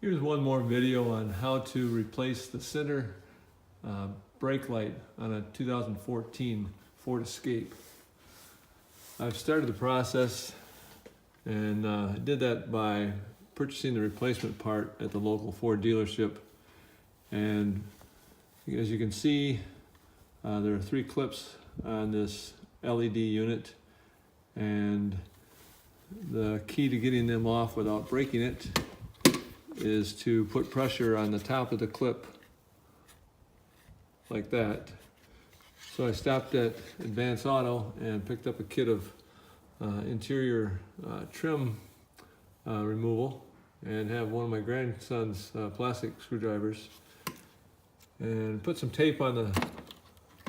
Here's one more video on how to replace the center brake light on a 2014 Ford Escape. I've started the process and I did that by purchasing the replacement part at the local Ford dealership. And as you can see, there are 3 clips on this LED unit, and the key to getting them off without breaking it is to put pressure on the top of the clip like that. So I stopped at Advance Auto and picked up a kit of interior trim removal, and have one of my grandson's plastic screwdrivers, and put some tape on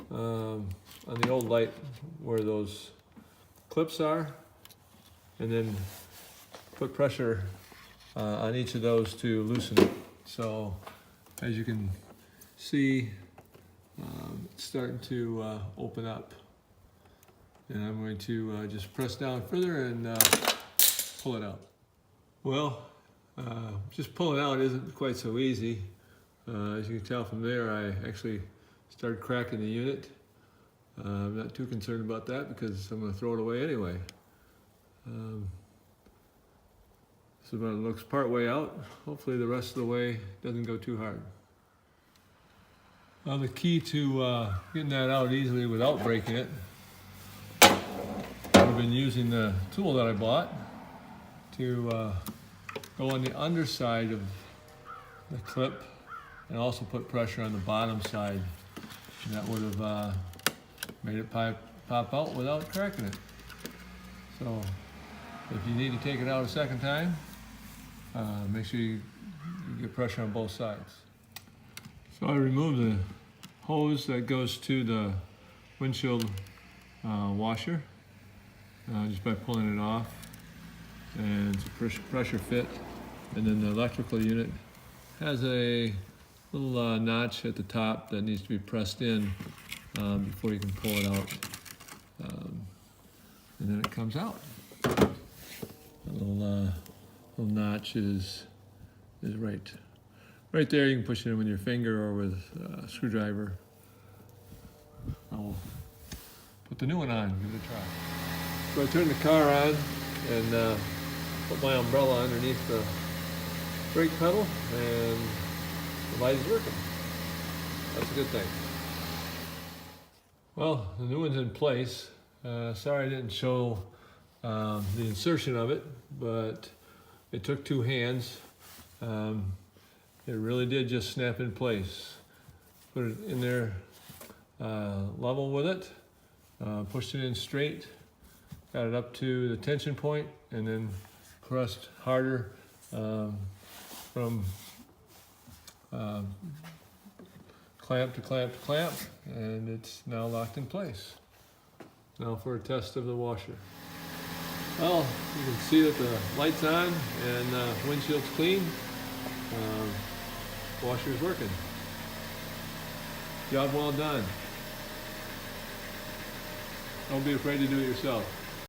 the old light where those clips are, and then put pressure on each of those to loosen it. So as you can see, it's starting to open up, and I'm going to just press down further and pull it out. Well, just pulling out isn't quite so easy. As you can tell from there, I actually started cracking the unit. I'm not too concerned about that because I'm going to throw it away anyway. So when it looks part way out, hopefully the rest of the way doesn't go too hard. Now the key to getting that out easily without breaking it, I've been using the tool that I bought to go on the underside of the clip and also put pressure on the bottom side. And that would have made it pop out without cracking it. So if you need to take it out a second time, make sure you get pressure on both sides. So I removed the hose that goes to the windshield washer just by pulling it off, and it's a pressure fit. And then the electrical unit has a little notch at the top that needs to be pressed in before you can pull it out, and then it comes out. A little notch is right there. You can push it in with your finger or with a screwdriver. I'll put the new one on, give it a try. So I turned the car on and put my umbrella underneath the brake pedal, and the light is working. That's a good thing. Well, the new one's in place. Sorry I didn't show the insertion of it, but it took 2 hands. It really did just snap in place. Put it in there level with it, pushed it in straight, got it up to the tension point, and then pressed harder from clamp to clamp to clamp, and it's now locked in place. Now for a test of the washer. Well, you can see that the light's on and windshield's clean. Washer's working. Job well done. Don't be afraid to do it yourself.